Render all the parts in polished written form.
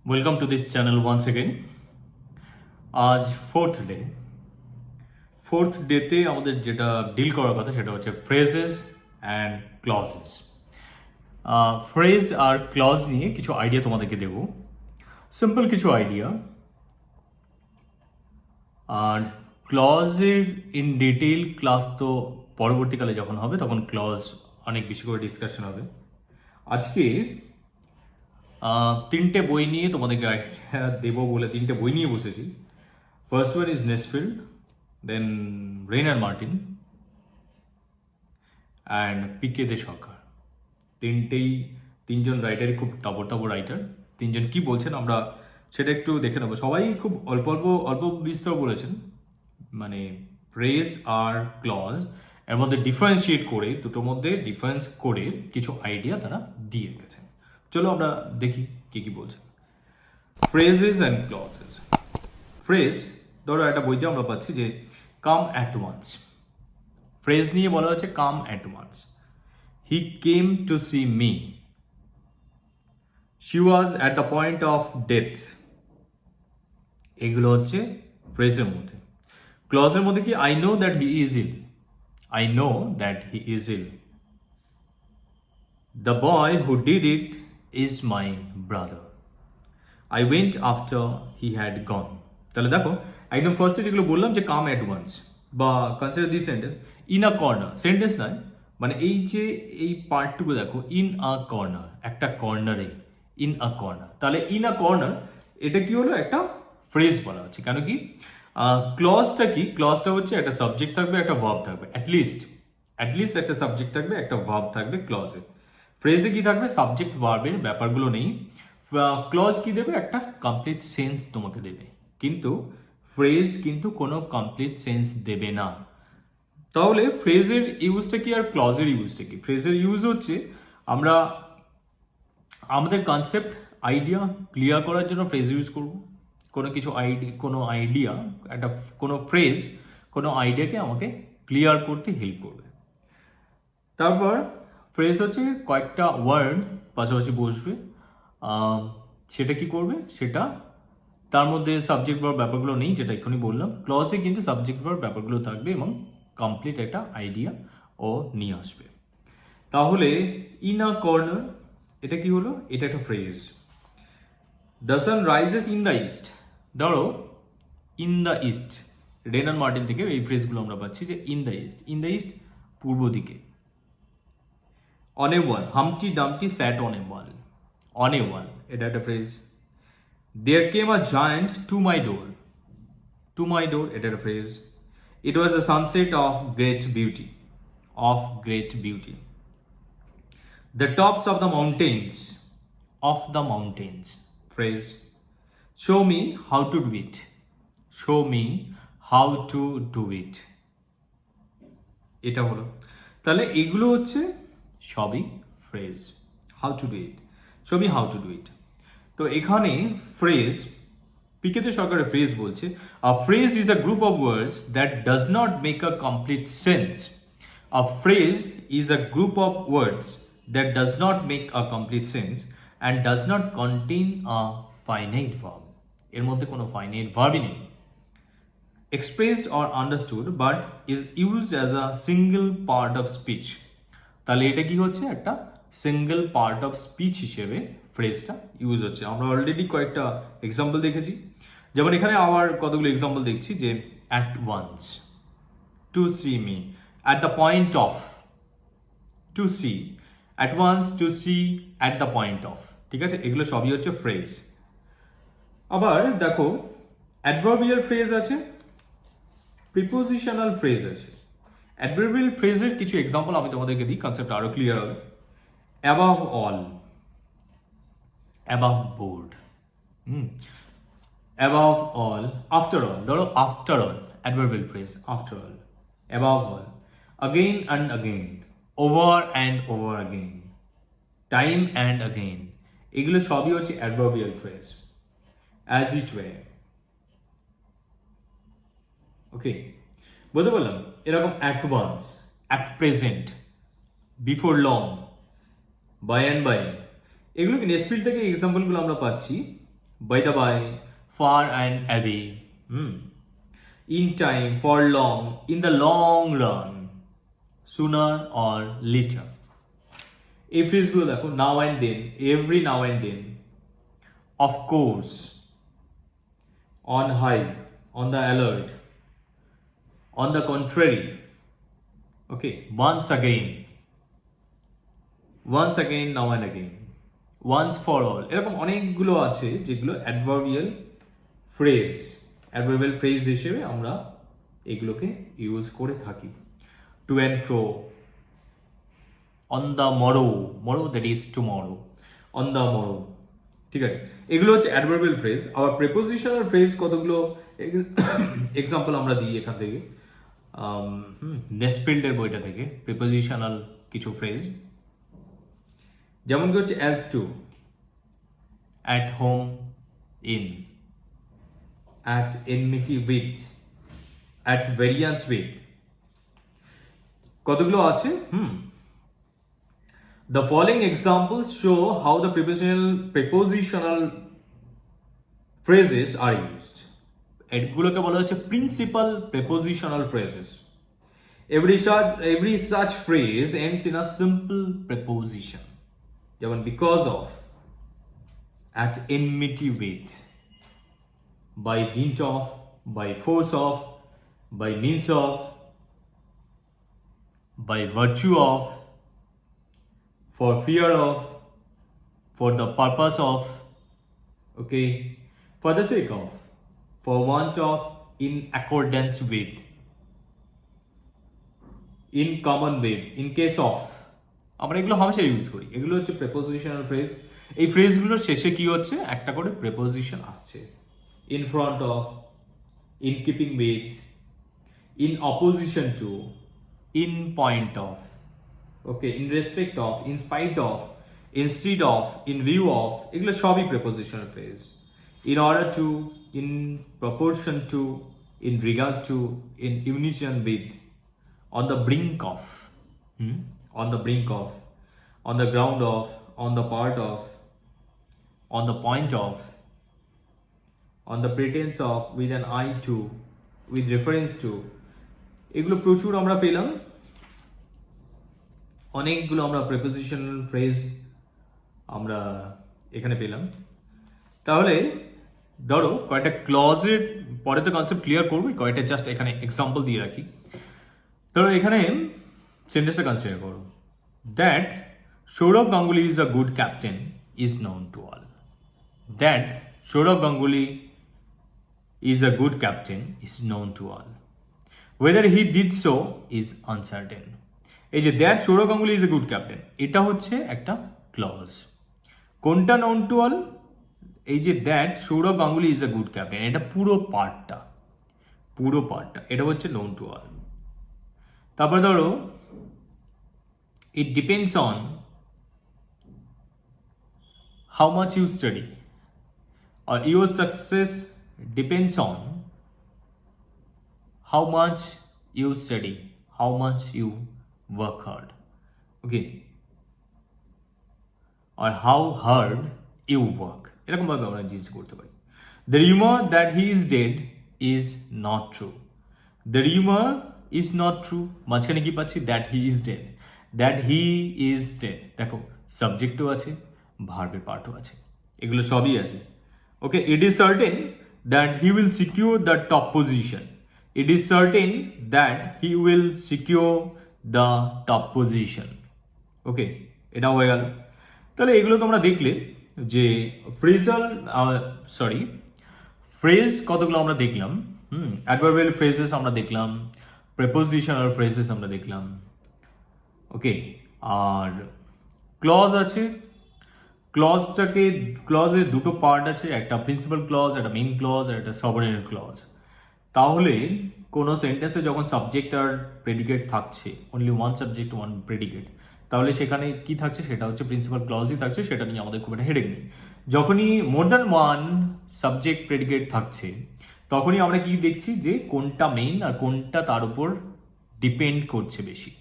Welcome to this channel once again. আজ fourth ডেতে আমাদের যেটা ডিল করার কথা সেটা হচ্ছে ফ্রেজেস অ্যান্ড ক্লজেস। ফ্রেজ আর ক্লজ নিয়ে কিছু আইডিয়া তোমাদেরকে দেব, সিম্পল কিছু আইডিয়া। আর ক্লজের ইন ডিটেইল ক্লাস তো পরবর্তীকালে যখন হবে তখন ক্লজ অনেক বেশি করে ডিসকাশন হবে। আজকে তিনটে বই নিয়ে তোমাদেরকে আইডিয়া দেবো বলে তিনটে বই নিয়ে বসেছি। First one is Nesfield, then Wren Martin and PK Dey Sarkar. তিনজন রাইটারই খুব তাবড় রাইটার। তিনজন কি বলছেন আমরা সেটা একটু দেখে নেবো। সবাই খুব অল্প বিস্তর বলেছেন, মানে ফ্রেজ আর ক্লজ এর মধ্যে ডিফারেন্সিয়েট করে, দুটোর মধ্যে ডিফারেন্স করে কিছু আইডিয়া তারা দিয়ে রেখেছেন। চলো আমরা দেখি কি বলছেন। Phrases and clauses. ফ্রেজ, ধরো একটা বইতে আমরা পাচ্ছি যে কাম অ্যাট ওয়ান্স। ফ্রেজ নিয়ে বলা হচ্ছে come at once. He came to see me. She was at the point of death. এগুলো হচ্ছে ফ্রেজের মধ্যে। ক্লজের মধ্যে কি, I know that he is ill. I know that he is ill. The boy who did it is my brother. I went after he had gone. তাহলে দেখো একদম ফার্স্টে যেগুলো বললাম যে কাম অ্যাট ওয়ান্স বা consider this sentence in a corner, sentence নয়, মানে এই যে এই পার্টটুকু দেখো, ইন আ কর্নার, একটা কর্নারে, ইন আ কর্নার। তাহলে ইন আ কর্নার এটা কি হলো, একটা ফ্রেজ বলা হচ্ছে। কেন কি, ক্লজটা কি, ক্লজটা হচ্ছে একটা সাবজেক্ট থাকবে, একটা ভার্ব থাকবে, অ্যাটলিস্ট একটা সাবজেক্ট থাকবে, একটা ভার্ব থাকবে ক্লজে। ফ্রেজে কি থাকবে, সাবজেক্ট ভার্বের ব্যাপারগুলো নেই। ক্লজ কি দেবে, একটা কমপ্লিট সেন্স তোমাকে দেবে, কিন্তু ফ্রেজ কিন্তু কোনো কমপ্লিট সেন্স দেবে না। তাহলে ফ্রেজের ইউজটা কি আর ক্লজের ইউজটা কি? ফ্রেজের ইউজ হচ্ছে আমরা আমাদের কনসেপ্ট আইডিয়া ক্লিয়ার করার জন্য ফ্রেজ ইউজ করব। কোনো আইডিয়া একটা কোনো ফ্রেজ কোনো আইডিয়াকে আমাকে ক্লিয়ার করতে হেল্প করবে। তারপর ফ্রেজ হচ্ছে কয়েকটা ওয়ার্ড পাশাপাশি বসবে, সেটা কি করবে, সেটা তার মধ্যে সাবজেক্ট ভার্ব ব্যাপারগুলো নেই, যেটা এক্ষুনি বললাম। ক্লজে কিন্তু সাবজেক্ট ভার্ব ব্যাপারগুলো থাকবে এবং কমপ্লিট একটা আইডিয়া ও নিয়ে আসবে। তাহলে ইন আ কর্নার এটা কি হলো, এটা একটা phrase. The sun rises in the east. ধরো in the east, Wren Martin থেকে এই ফ্রেজগুলো আমরা পাচ্ছি যে ইন দ্য ইস্ট পূর্ব দিকে। On a wall, Humpty Dumpty sat on a wall. On a wall এটা একটা phrase. There came a giant to my door. To my door এটা একটা phrase. It was a sunset of great beauty. Of great beauty. The tops of the mountains. Of the mountains phrase. Show me how to do it. Show me how to do it এটা হলো। তাহলে এগুলো হচ্ছে সবই phrase. How to do it, show me how to do ইট। তো এখানে phrase, পিকেতে সরকারের phrase বলছে, আ phrase is a group of words that does not make a complete sense. A phrase is a group of words that does not make a complete sense and does not contain a finite verb. এর মধ্যে কোনো finite ভার্বই নেই। Expressed or understood but is used as a single part of speech. তাহলে এটা কি হচ্ছে, একটা single part of speech হিসেবে ফ্রেজটা ইউজ হচ্ছে। আমরা অলরেডি কয়েকটা এক্সাম্পল দেখেছি, যেমন এখানে আবার কতগুলো এক্সাম্পল দেখছি যে at once, to see me, at the point of, to see, at once, to see, at the point of. ঠিক আছে, এগুলো সবই হচ্ছে ফ্রেজ। আবার দেখো অ্যাডভার্বিয়াল ফ্রেজ আছে, প্রিপোজিশনাল ফ্রেজ আছে। অ্যাডভার্বিয়াল ফ্রেজের কিছু এক্সাম্পল আমি তোমাদেরকে দিই, কনসেপ্ট আরো ক্লিয়ার হবে। Above all, above board, above all, after all. ধরো after all adverbial phrase, after all, above all, again and again, over and over again, time and again, এগুলো সবই হচ্ছে adverbial phrase. As it were, okay, বলতে বললাম এরকম at once, at present, before long, by and by, এগুলো কি নেসফিল্ড থেকে এক্সাম্পলগুলো আমরা পাচ্ছি। by the by, far and away, in time, for long, in the long run, sooner or later. এই ফ্রেজগুলো দেখো, now and then, every now and then, of course, on high, on the alert, on the contrary, okay, once again, now and again, once for all, এরকম অনেকগুলো আছে যেগুলো adverbial phrase হিসেবে আমরা এগুলোকে use করে থাকি। To and fro, on the morrow that is tomorrow, on the morrow, ঠিক আছে, এগুলো হচ্ছে অ্যাডভার্বিয়াল ফ্রেজ। আবার প্রিপোজিশনাল ফ্রেজ কতগুলো এক্সাম্পল আমরা দিই এখান থেকে, নেসফিল্ডের বইটা থেকে প্রিপোজিশনাল কিছু ফ্রেজ, যেমন কি হচ্ছে as to, at home, in, at enmity with, at variance with, কতগুলো আছে। The following examples show how the prepositional phrases are used. এগুলোকে বলা হচ্ছে principal prepositional phrases. Every such phrase ends in a simple preposition. যেমন because of, at enmity with, by dint of, by force of, by means of, by virtue of, for fear of, for the purpose of, okay, for the sake of, for want of, in accordance with, in common with, in case of, আমরা এগুলো হামেশা use করি। এগুলো হচ্ছে prepositional phrase. এই ফ্রেজগুলোর শেষে কি হচ্ছে, একটা করে প্রেপোজিশন আসছে। In front of, in keeping with, in opposition two, in point of, okay, in respect of, in spite of, instead of, in view of, এগুলো সবই prepositional phrase. In order to, in proportion to, in regard to, in unison with, on the brink of, on the brink of, on the ground of, on the part of, on the point of, on the pretense of, with an eye to, with reference to, এগুলো প্রচুর আমরা পেলাম। অনেকগুলো আমরা prepositional phrase আমরা এখানে পেলাম। তাহলে ধরো কয়েকটা ক্লজের পরে তো কনসেপ্ট ক্লিয়ার করবো, কয়েকটা জাস্ট এখানে এক্সাম্পল দিয়ে রাখি। ধরো এখানে সেন্টেন্সটা কনসিডার করো, that Sourav Ganguly is a good captain is known to all. That Sourav Ganguly is a good captain is known to all. Whether he did so is uncertain. এই যে that Sourav Ganguly is a good captain, এটা হচ্ছে একটা ক্লজ। কোনটা known to all? এই যে that Sourav Ganguly is a good captain, এটা পুরো পার্টটা, এটা হচ্ছে নোন টু অল। তারপরে ধরো it depends on how much you study, আর your success depends on how much you study, how much you work hard, okay, or how hard you work, এরকম ভাবে আমরা জিজ্ঞেস করতে পারি। The rumor that he is dead is not true. The rumor is not true, মাঝখানে কি পাচ্ছি, that he is dead, that he is dead, দেখো সাবজেক্টও আছে, ভার্বের পার্টও আছে, এগুলো সবই আছে। Okay, it is certain that he will secure the top position. It is certain that he will secure the top position. ওকে, এটা হয়ে গেল। তাহলে এগুলো তোমরা দেখলে যে ফ্রেজ কতগুলো আমরা দেখলাম। অ্যাডভার্বিয়াল ফ্রেজেস আমরা দেখলাম, প্রেপোজিশনাল ফ্রেজেস আমরা দেখলাম, ওকে। আর ক্লজ আছে, ক্লজের দুটো পার্ট আছে, একটা প্রিন্সিপাল ক্লজ, একটা মেইন ক্লজ, আর একটা সাবঅর্ডিনেট ক্লজ। তাহলে কোনো সেন্টেন্সে যখন সাবজেক্ট আর প্রেডিকেট থাকছে, only one subject one predicate, তাহলে সেখানে কি থাকছে, সেটা হচ্ছে প্রিন্সিপাল ক্লজই থাকছে, সেটা নিয়ে আমাদের খুব একটা হেডেক নেই। যখনই more than one subject predicate থাকছে, তখনই আমরা কি দেখছি যে কোনটা মেইন আর কোনটা তার উপর ডিপেন্ড করছে বেশি,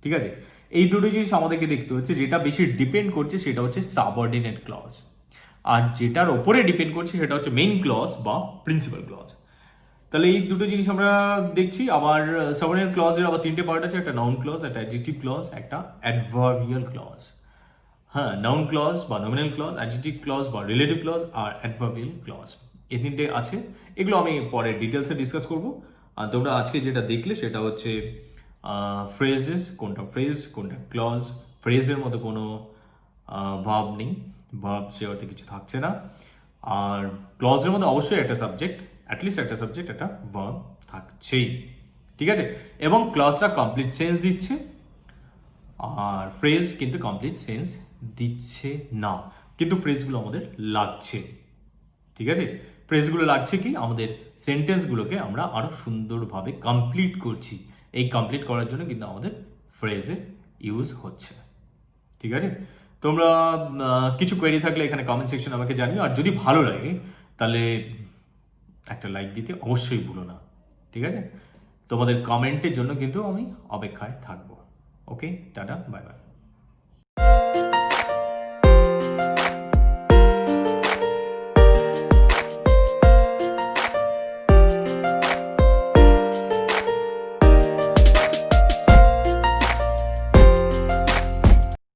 ঠিক আছে। এই দুটো জিনিস আমাদেরকে দেখতে হচ্ছে, যেটা বেশি ডিপেন্ড করছে সেটা হচ্ছে সাবঅর্ডিনেট ক্লজ। আর যেটার ওপরে ডিপেন্ড করছে সেটা হচ্ছে মেইন ক্লজ বা প্রিন্সিপাল ক্লজ। তাহলে এই দুটো জিনিস আমরা দেখছি। আবার সাবঅর্ডিনেট ক্লজের আবার তিনটে পার্ট আছে, একটা নাউন ক্লজ, একটা অ্যাডজেক্টিভ ক্লজ, একটা অ্যাডভার্বিয়াল ক্লজ। হ্যাঁ, নাউন ক্লজ বা নমিনাল ক্লজ, অ্যাডজেক্টিভ ক্লজ বা রিলেটিভ ক্লজ, আর অ্যাডভার্বিয়াল ক্লজ, এই তিনটে আছে। এগুলো আমি পরে ডিটেলসে ডিসকাস করব। আর তোমরা আজকে যেটা দেখলে সেটা হচ্ছে ফ্রেজেস, কোনটা ফ্রেজ কোনটা ক্লজ। ফ্রেজের মতো কোনো ভার্ব নেই, ভার্ব সে অর্থে কিছু থাকছে না। আর ক্লজের মধ্যে অবশ্যই একটা সাবজেক্ট, অ্যাটলিস্ট একটা সাবজেক্ট, একটা ভার্ব থাকছেই, ঠিক আছে। এবং ক্লজটা কমপ্লিট সেন্স দিচ্ছে, আর ফ্রেজ কিন্তু কমপ্লিট সেন্স দিচ্ছে না, কিন্তু ফ্রেজগুলো আমাদের লাগছে, ঠিক আছে। ফ্রেজগুলো লাগছে কি, আমাদের সেন্টেন্সগুলোকে আমরা আরো সুন্দরভাবে কমপ্লিট করছি। এই কমপ্লিট করার জন্য কিন্তু আমাদের ফ্রেজে ইউজ হচ্ছে, ঠিক আছে। তোমরা কিছু কোয়েরি থাকলে এখানে কমেন্ট সেকশন আমাকে জানিও। আর যদি ভালো লাগে তাহলে একটা লাইক দিতে অবশ্যই ভুলো না, ঠিক আছে। তোমাদের কমেন্টের জন্য কিন্তু আমি অপেক্ষায় থাকবো। ওকে, টাটা, বাই বাই।